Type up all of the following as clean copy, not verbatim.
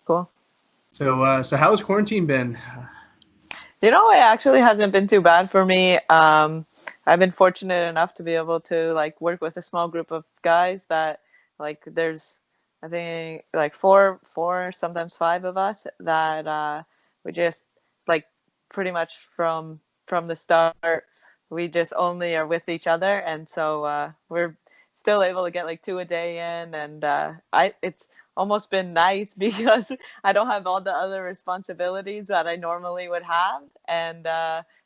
Cool. So how's quarantine been? It actually hasn't been too bad for me. I've been fortunate enough to be able to like work with a small group of guys that like there's I think like four, sometimes five of us that we just like pretty much from the start we just only are with each other, and so we're still able to get like two a day in, and I it's almost been nice because I don't have all the other responsibilities that I normally would have, and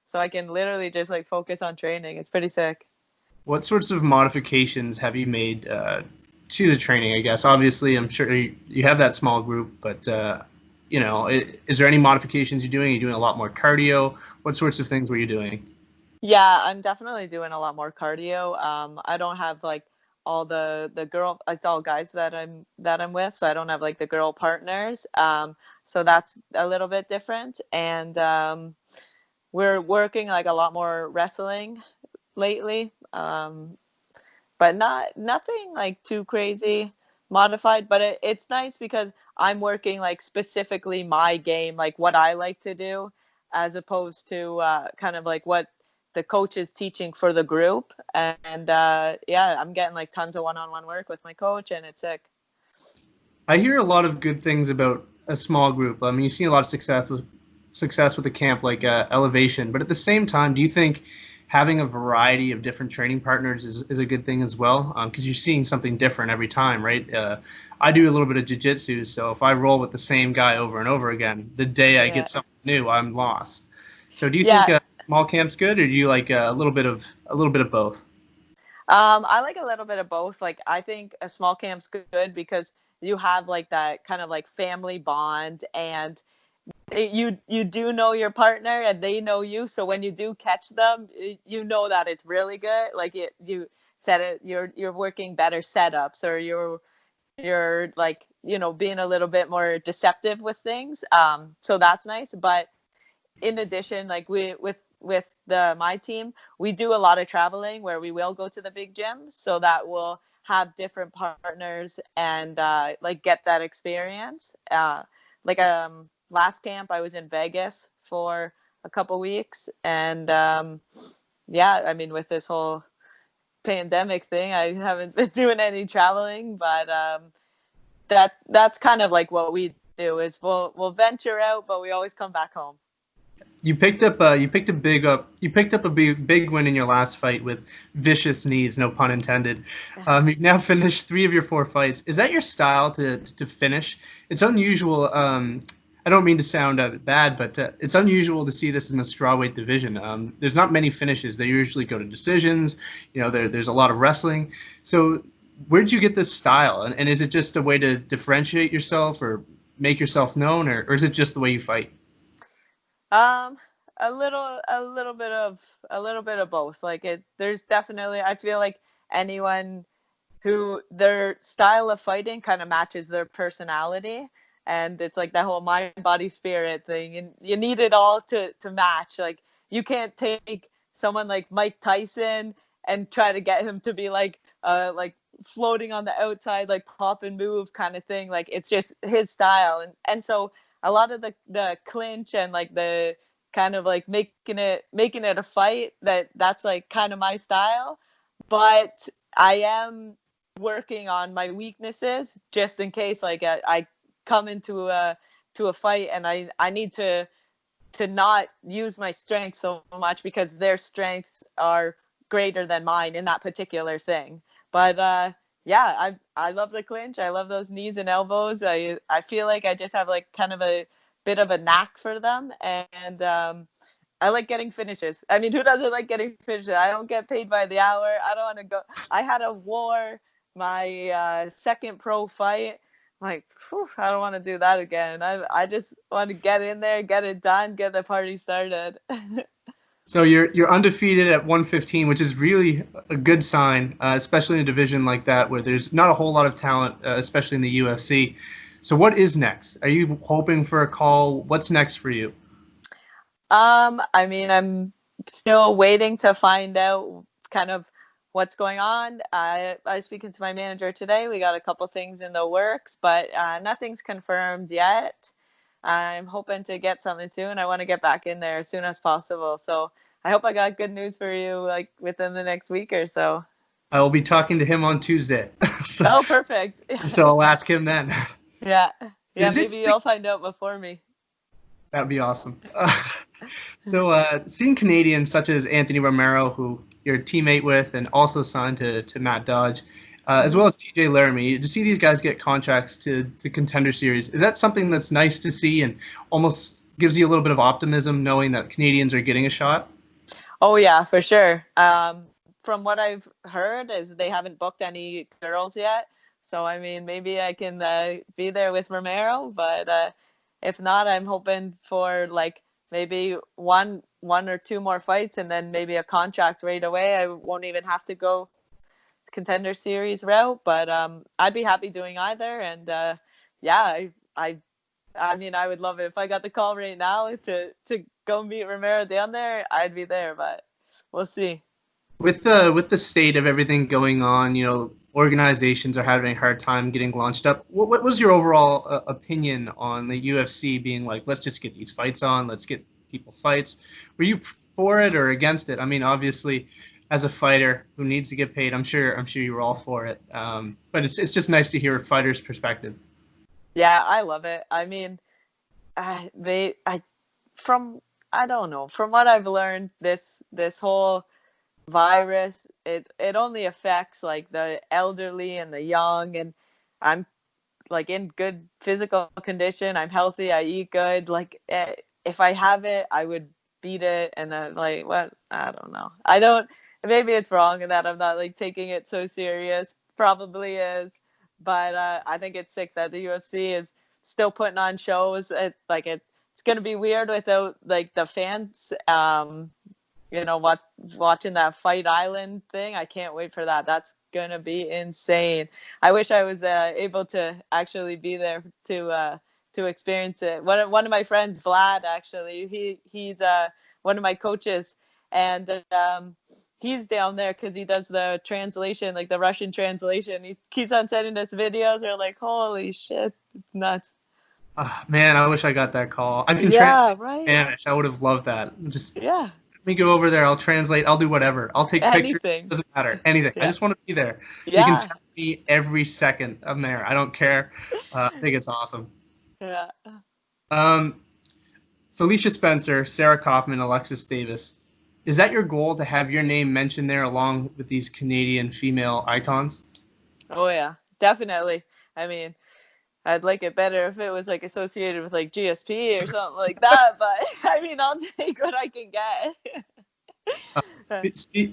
so I can literally just like focus on training. It's pretty sick. What sorts of modifications have you made to the training? I guess obviously I'm sure you have that small group, but is there any modifications you're doing? Are you doing a lot more cardio? What sorts of things were you doing? Yeah, I'm definitely doing a lot more cardio. I don't have like all the girl, it's all guys that I'm with, so I don't have like the girl partners. So that's a little bit different, and we're working like a lot more wrestling lately. But nothing like too crazy modified, but it's nice because I'm working like specifically my game, like what I like to do, as opposed to kind of like what the coach is teaching for the group. And yeah, I'm getting like tons of one-on-one work with my coach, and it's sick. I hear a lot of good things about a small group. I mean, you see a lot of success with a camp like Elevation, but at the same time, do you think having a variety of different training partners is a good thing as well? Because you're seeing something different every time, right? I do a little bit of jiu-jitsu, so if I roll with the same guy over and over again, the day I Yeah. get something new, I'm lost. So do you think Yeah. small camp's good, or do you like a little bit of both? I like a little bit of both. Like, I think a small camp's good because you have like that kind of like family bond, and you do know your partner and they know you, so when you do catch them, you know that it's really good. Like you set it, you're working better setups, or you're like being a little bit more deceptive with things. So that's nice. But in addition, like with the my team, we do a lot of traveling where we will go to the big gyms, so that we'll have different partners and like get that experience. Like last camp, I was in Vegas for a couple weeks, and yeah, I mean, with this whole pandemic thing, I haven't been doing any traveling, but that's kind of like what we do is we'll venture out, but we always come back home. You picked up a big win in your last fight with vicious knees, no pun intended. You've now finished three of your four fights. Is that your style to finish? It's unusual. I don't mean to sound bad, but it's unusual to see this in the strawweight division. There's not many finishes. They usually go to decisions. There's a lot of wrestling. So where'd you get this style? And is it just a way to differentiate yourself or make yourself known, or is it just the way you fight? Um, a little bit of both. Like there's definitely, I feel like anyone who their style of fighting kind of matches their personality, and it's like that whole mind, body, spirit thing, and you need it all to match. Like you can't take someone like Mike Tyson and try to get him to be like floating on the outside, like pop and move kind of thing. Like it's just his style, and so a lot of the clinch and like the kind of like making it a fight, that's like kind of my style. But I am working on my weaknesses just in case like I come into a fight and I need to not use my strength so much because their strengths are greater than mine in that particular thing. But yeah, I love the clinch. I love those knees and elbows. I feel like I just have like kind of a bit of a knack for them, and I like getting finishes. I mean, who doesn't like getting finishes? I don't get paid by the hour. I don't want to go. I had a war my second pro fight. Like, whew, I don't want to do that again. I just want to get in there, get it done, get the party started. So you're undefeated at 115, which is really a good sign, especially in a division like that where there's not a whole lot of talent, especially in the UFC. So what is next? Are you hoping for a call? What's next for you? I mean, I'm still waiting to find out kind of what's going on. I was speaking to my manager today. We got a couple things in the works, but nothing's confirmed yet. I'm hoping to get something soon. I want to get back in there as soon as possible. So I hope I got good news for you, like within the next week or so. I will be talking to him on Tuesday. Oh, perfect. So I'll ask him then. Yeah. Maybe you'll find out before me. That'd be awesome. So seeing Canadians such as Anthony Romero, who you're a teammate with and also signed to Matt Dodge, as well as TJ Laramie, to see these guys get contracts to Contender Series, is that something that's nice to see and almost gives you a little bit of optimism knowing that Canadians are getting a shot? Oh, yeah, for sure. From what I've heard is they haven't booked any girls yet. So, I mean, maybe I can be there with Romero, but if not, I'm hoping for like maybe one or two more fights and then maybe a contract right away. I won't even have to go Contender Series route, but I'd be happy doing either. And yeah, I mean, I would love it if I got the call right now to go meet Romero down there. I'd be there, but we'll see. With the state of everything going on, you know, organizations are having a hard time getting launched up. What was your overall opinion on the UFC being like, let's just get these fights on, let's get people fights? Were you for it or against it? I mean, obviously, as a fighter who needs to get paid, I'm sure you were all for it. But it's just nice to hear a fighter's perspective. Yeah, I love it. I mean, from what I've learned, this whole virus, it only affects like the elderly and the young, and I'm like in good physical condition. I'm healthy. I eat good. Like if I have it, I would beat it. And then like what? I don't know. I don't. Maybe it's wrong in that I'm not like taking it so serious. Probably is, but I think it's sick that the UFC is still putting on shows. It's gonna be weird without like the fans. You know what? Watching that Fight Island thing, I can't wait for that. That's gonna be insane. I wish I was able to actually be there to experience it. One of my friends, Vlad, actually, he's one of my coaches, and he's down there because he does the translation, like the Russian translation. He keeps on sending us videos. We're like, holy shit, it's nuts. Man, I wish I got that call. I can translate Spanish. I would have loved that. Yeah. Me go over there. I'll translate. I'll do whatever. I'll take pictures. It doesn't matter. Anything. Yeah. I just want to be there. Yeah. You can test me every second I'm there. I don't care. I think it's awesome. Yeah. Felicia Spencer, Sarah Kaufman, Alexis Davis. Is that your goal to have your name mentioned there along with these Canadian female icons? Oh, yeah. Definitely. I mean, I'd like it better if it was like associated with like GSP or something like that. But I mean, I'll take what I can get.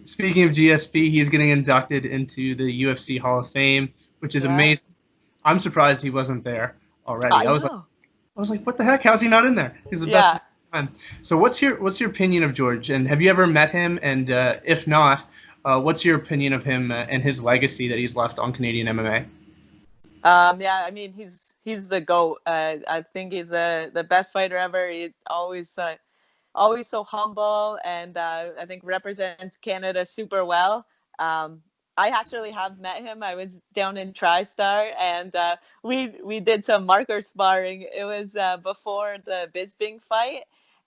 Speaking of GSP, he's getting inducted into the UFC Hall of Fame, which is amazing. I'm surprised he wasn't there already. I was like, what the heck? How's he not in there? He's the best of the time. So what's your opinion of George? And have you ever met him? And if not, what's your opinion of him and his legacy that he's left on Canadian MMA? Yeah, I mean, he's the GOAT. I think he's the best fighter ever. He's always so humble, and I think represents Canada super well. I actually have met him. I was down in TriStar, and we did some marker sparring. It was before the Bisping fight,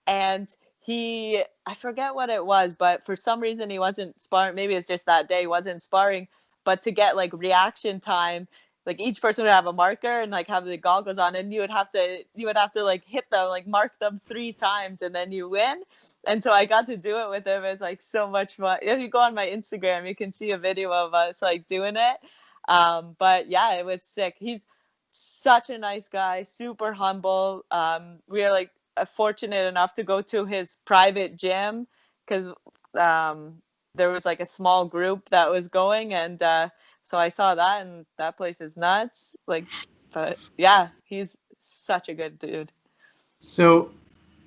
and I forget what it was, but for some reason he wasn't sparring. Maybe it's just that day he wasn't sparring, but to get like reaction time, like each person would have a marker and like have the goggles on, and you would have to like hit them, like mark them 3 times, and then you win. And so I got to do it with him. It's like so much fun. If you go on my Instagram, you can see a video of us like doing it. But yeah, it was sick. He's such a nice guy, super humble. We are like fortunate enough to go to his private gym because there was like a small group that was going, and so I saw that, and that place is nuts. Like, but yeah, he's such a good dude. So,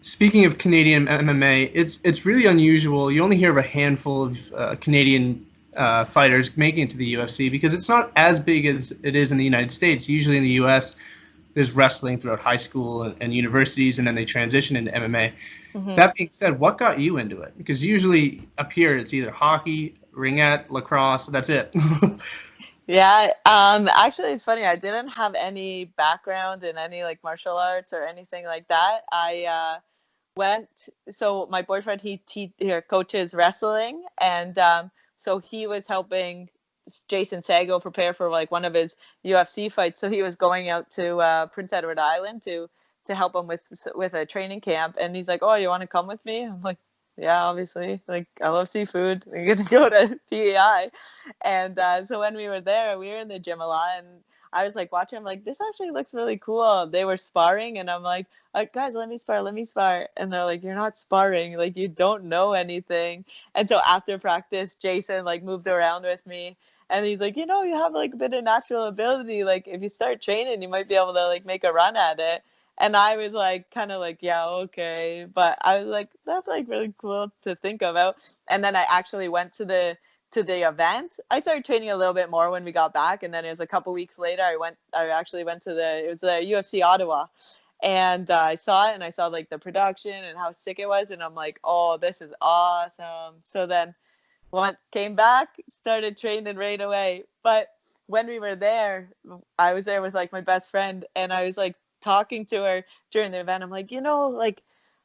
speaking of Canadian MMA, it's really unusual. You only hear of a handful of Canadian fighters making it to the UFC because it's not as big as it is in the United States. Usually in the US, there's wrestling throughout high school and universities, and then they transition into MMA. Mm-hmm. That being said, what got you into it? Because usually up here it's either hockey, ringette, lacrosse. That's it. Yeah, actually it's funny. I didn't have any background in any like martial arts or anything like that. I so my boyfriend, he coaches wrestling, and so he was helping Jason Sago prepare for like one of his UFC fights. So he was going out to Prince Edward Island to help him with a training camp, and he's like, "Oh, you want to come with me?" I'm like, "Yeah, obviously. Like, I love seafood. We're gonna go to PEI." And so when we were there, we were in the gym a lot, and I was like watching. I'm like, "This actually looks really cool." They were sparring, and I'm like, "Guys, let me spar." And they're like, "You're not sparring. Like, you don't know anything." And so after practice, Jason like moved around with me, and he's like, "You know, you have like a bit of natural ability. Like, if you start training, you might be able to like make a run at it." And I was like, kind of like, yeah, okay. But I was like, that's like really cool to think about. And then I actually went to the event. I started training a little bit more when we got back, and then it was a couple weeks later. I actually went to it was the UFC Ottawa, and I saw it, and I saw like the production and how sick it was, and I'm like, oh, this is awesome. So then came back, started training right away. But when we were there, I was there with like my best friend, and I was like talking to her during the event. I'm like, like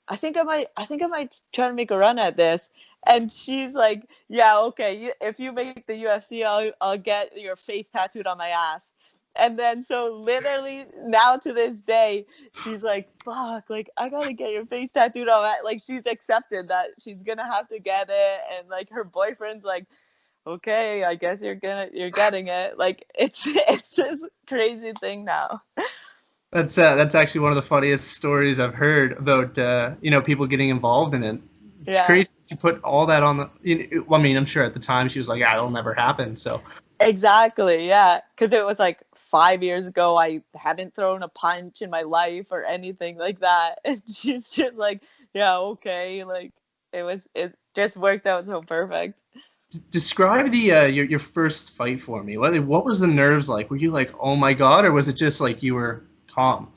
I think I might try to make a run at this. And she's like, yeah, okay, if you make the UFC, I'll get your face tattooed on my ass. And then so literally now to this day, she's like, fuck, like I gotta get your face tattooed on that. Like, she's accepted that she's gonna have to get it, and like her boyfriend's like, okay, I guess you're getting it. Like, it's this crazy thing now. That's actually one of the funniest stories I've heard about people getting involved in it. It's Yeah. crazy to put all that on the. I mean, I'm sure at the time she was like, "Yeah, it'll never happen." So Exactly, yeah. Because it was like 5 years ago. I hadn't thrown a punch in my life or anything like that. And she's just like, yeah, okay. Like, it just worked out so perfect. describe the your first fight for me. What was the nerves like? Were you like, "Oh my god," or was it just like you were calm?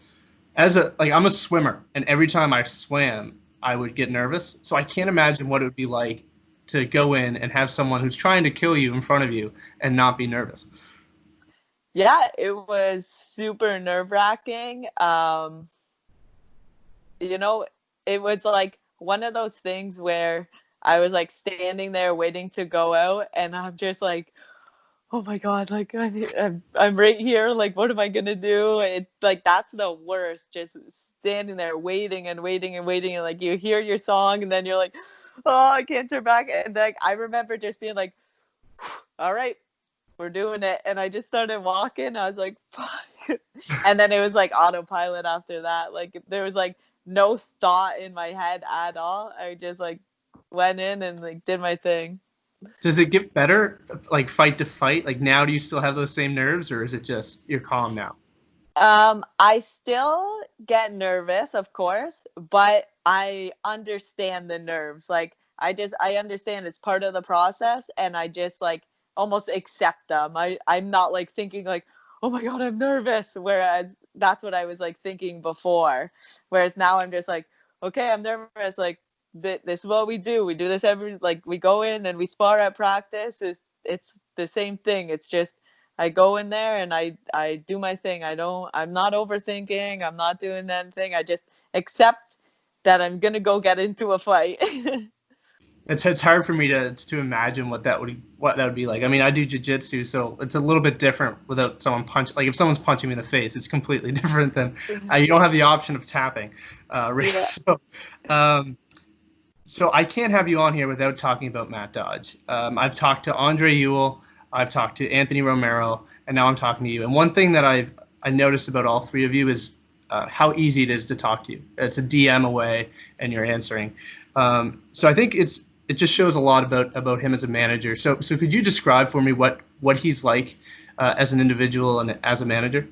I'm a swimmer, and every time I swam, I would get nervous. So I can't imagine what it would be like to go in and have someone who's trying to kill you in front of you and not be nervous. Yeah, it was super nerve-wracking. You know, it was like one of those things where I was like standing there waiting to go out, and I'm just like, oh my god, like I'm right here, like what am I gonna do? It like that's the worst, just standing there waiting and waiting and waiting, and like you hear your song, and then you're like, oh, I can't turn back. And like I remember just being like, all right, we're doing it. And I just started walking. I was like, fuck. And then it was like autopilot after that. Like there was like no thought in my head at all. I just like went in and like did my thing. Does it get better, like fight to fight? Like now, do you still have those same nerves, or is it just you're calm now? I still get nervous, of course, but I understand the nerves. Like I understand it's part of the process, and I just like almost accept them. I'm not like thinking like, oh my god, I'm nervous. Whereas that's what I was like thinking before. Whereas now I'm just like, okay, I'm nervous. Like this is what we do. We do this every like we go in and we spar at practice. It's the same thing. It's just I go in there and I do my thing. I'm not overthinking. I'm not doing anything. I just accept that I'm gonna go get into a fight. It's hard for me to imagine what that would be like. I mean, I do jiu-jitsu, so it's a little bit different without someone like if someone's punching me in the face, it's completely different than you don't have the option of tapping. Right? Yeah. So I can't have you on here without talking about Matt Dodge. I've talked to Andre Ewell, I've talked to Anthony Romero, and now I'm talking to you. And one thing that I noticed about all three of you is how easy it is to talk to you. It's a DM away, and you're answering. So I think it just shows a lot about him as a manager. So could you describe for me what he's like as an individual and as a manager?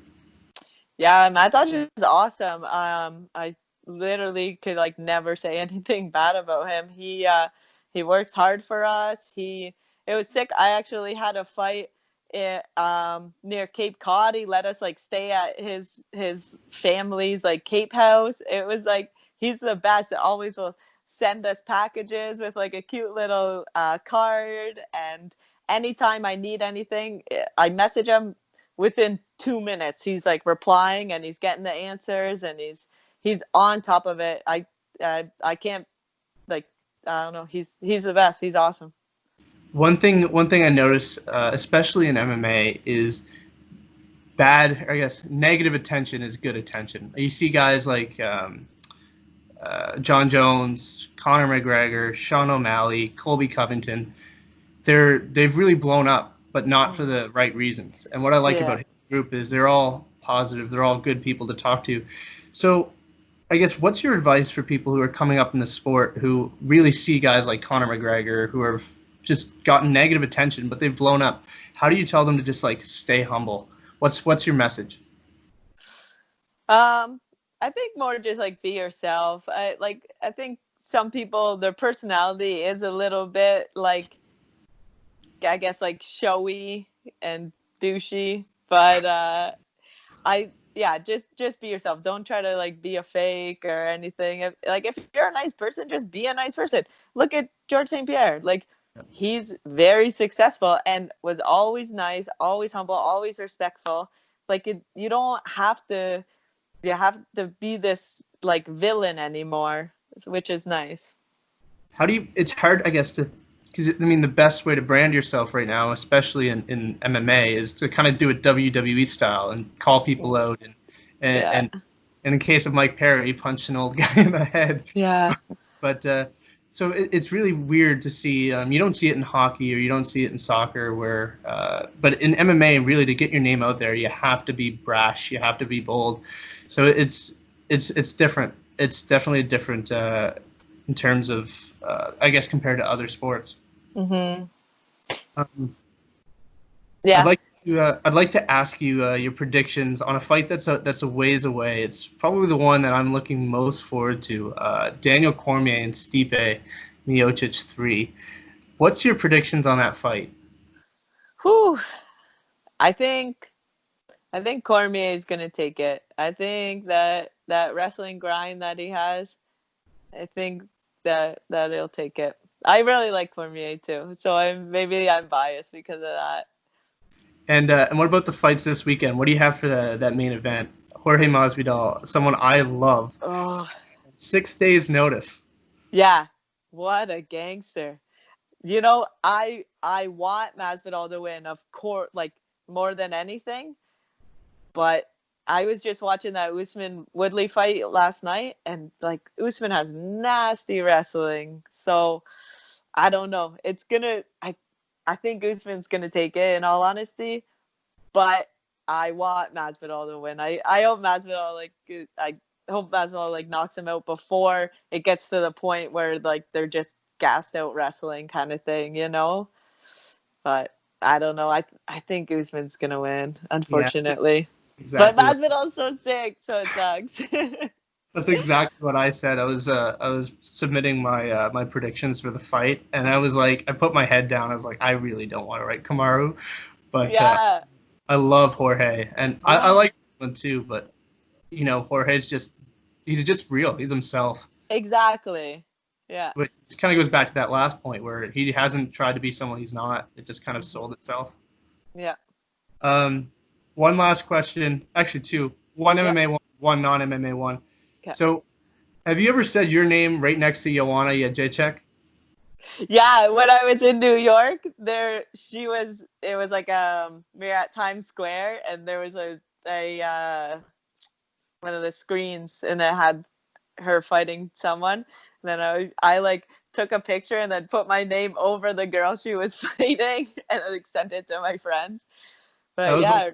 Yeah, Matt Dodge is awesome. I literally could like never say anything bad about him. He works hard for us. It was sick. I actually had a fight near Cape Cod. He let us like stay at his family's like Cape house. It was like he's the best. Always will send us packages with like a cute little card, and anytime I need anything, I message him. Within 2 minutes, he's like replying and he's getting the answers and he's on top of it. I can't like I don't know. He's the best. He's awesome. One thing I notice, especially in MMA, is bad, I guess, negative attention is good attention. You see guys like John Jones, Conor McGregor, Sean O'Malley, Colby Covington. They've really blown up, but not for the right reasons. And what I like about his group is they're all positive. They're all good people to talk to. So I guess what's your advice for people who are coming up in the sport who really see guys like Conor McGregor who have just gotten negative attention, but they've blown up? How do you tell them to just like stay humble? What's your message? I think more just like be yourself. I think some people, their personality is a little bit like, I guess, like showy and douchey, but just be yourself. Don't try to like be a fake or anything. If you're a nice person, just be a nice person. Look at George St. Pierre. Like, he's very successful and was always nice, always humble, always respectful. Like, you don't have to be this like villain anymore, which is nice. It's hard, I guess, because I mean, the best way to brand yourself right now, especially in MMA, is to kind of do it WWE style and call people out and in the case of Mike Perry, punch an old guy in the head. Yeah. But so it's really weird to see. You don't see it in hockey or you don't see it in soccer, but in MMA, really, to get your name out there, you have to be brash, you have to be bold. So it's different. It's definitely different in terms of, I guess, compared to other sports. Mm-hmm. I'd like to ask you your predictions on a fight that's a ways away. It's probably the one that I'm looking most forward to. Daniel Cormier and Stipe Miocic 3. What's your predictions on that fight? Whew. I think Cormier is going to take it. I think that wrestling grind that he has, I think that he'll take it. I really like Cormier too, so I'm biased because of that. And what about the fights this weekend? What do you have for that main event? Jorge Masvidal, someone I love. Oh. 6 days notice. Yeah, what a gangster. You know, I want Masvidal to win, of course, like more than anything. But I was just watching that Usman Woodley fight last night, and like Usman has nasty wrestling. So I don't know. It's gonna. I think Usman's gonna take it, in all honesty. But I want Masvidal to win. I hope Masvidal like knocks him out before it gets to the point where like they're just gassed out wrestling kind of thing, you know. But I don't know. I think Usman's gonna win, unfortunately. Yeah. Exactly. But Masvidal's so sick, so it sucks. That's exactly what I said. I was submitting my predictions for the fight, and I was like, I put my head down. I was like, I really don't want to write Kamaru, but I love Jorge, and I like this one too. But you know, Jorge's he's just real. He's himself. Exactly. Yeah. But it kind of goes back to that last point where he hasn't tried to be someone he's not. It just kind of sold itself. Yeah. One last question. Actually, two. One MMA one, one non-MMA one. Okay. So, have you ever said your name right next to Joanna Jędrzejczyk? Yeah, when I was in New York, it was like we were at Times Square, and there was a one of the screens, and it had her fighting someone. And then I like took a picture and then put my name over the girl she was fighting, and like sent it to my friends. But yeah.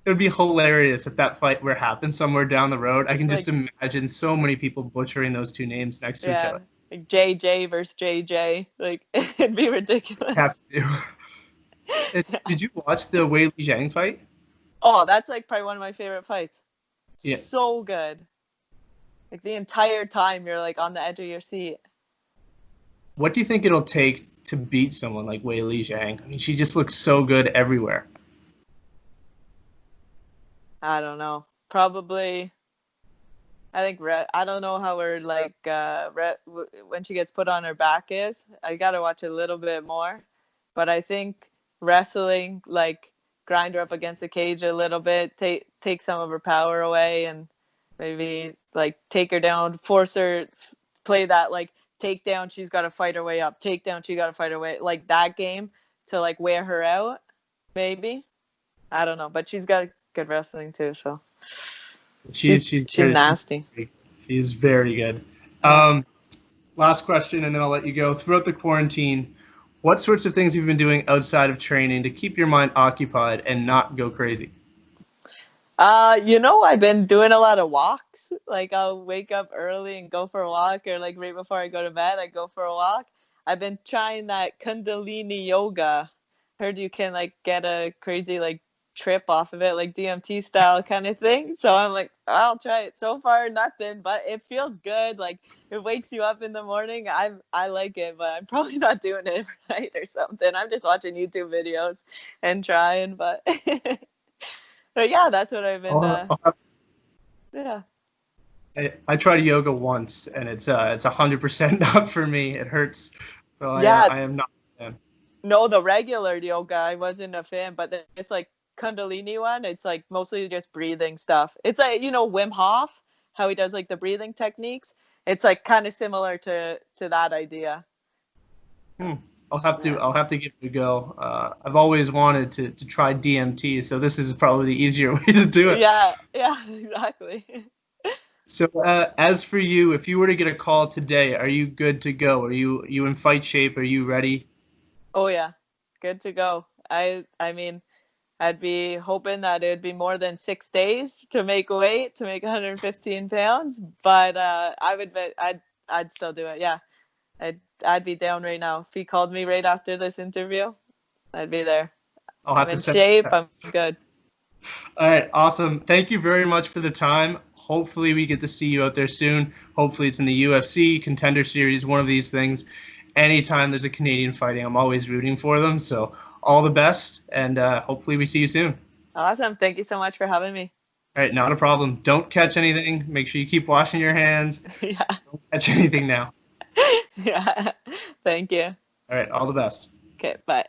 It would be hilarious if that fight were to happen somewhere down the road. I can just imagine so many people butchering those two names next to each other. Like JJ versus JJ. Like, it'd be ridiculous. Have to. Did you watch the Way Zhang fight? Oh, that's like probably one of my favorite fights. Yeah. So good. Like the entire time you're like on the edge of your seat. What do you think it'll take to beat someone like Way Zhang? I mean, she just looks so good everywhere. I don't know. Probably. I think I don't know how her like when she gets put on her back is. I gotta watch a little bit more, but I think wrestling, like grind her up against the cage a little bit, take some of her power away, and maybe like take her down, force her play that like takedown. She's got to fight her way up. Takedown. She got to fight her way like that game to like wear her out. Maybe I don't know, but she's got good wrestling too, so. She's nasty. She's very good. Yeah. Last question, and then I'll let you go. Throughout the quarantine, what sorts of things have you been doing outside of training to keep your mind occupied and not go crazy? I've been doing a lot of walks. Like I'll wake up early and go for a walk, or like right before I go to bed, I go for a walk. I've been trying that Kundalini Yoga. Heard you can like get a crazy like trip off of it, like DMT style kind of thing. So I'm like, I'll try it. So far, nothing, but it feels good. Like it wakes you up in the morning. I like it, but I'm probably not doing it right or something. I'm just watching YouTube videos and trying, but. But yeah, that's what I've been. Yeah. I tried yoga once, and it's 100% not for me. It hurts, so Yeah. I am not a fan. No, the regular yoga, I wasn't a fan, but it's like Kundalini one. It's like mostly just breathing stuff. It's like Wim Hof, how he does like the breathing techniques. It's like kind of similar to that idea. I'll have to give it a go. I've always wanted to try DMT, so this is probably the easier way to do it. Yeah, exactly. So as for you, if you were to get a call today, are you good to go? Are you in fight shape? Are you ready? Oh yeah, good to go. I mean, I'd be hoping that it'd be more than 6 days to make weight, to make 115 pounds, but I would bet I'd still do it. Yeah. I'd be down right now. If he called me right after this interview, I'd be there. I'm in shape. I'm good. All right, awesome. Thank you very much for the time. Hopefully we get to see you out there soon. Hopefully it's in the UFC, Contender Series, one of these things. Anytime there's a Canadian fighting, I'm always rooting for them. So all the best, and hopefully we see you soon. Awesome. Thank you so much for having me. All right, not a problem. Don't catch anything. Make sure you keep washing your hands. Yeah. Don't catch anything now. Yeah. Thank you. All right, all the best. Okay, bye.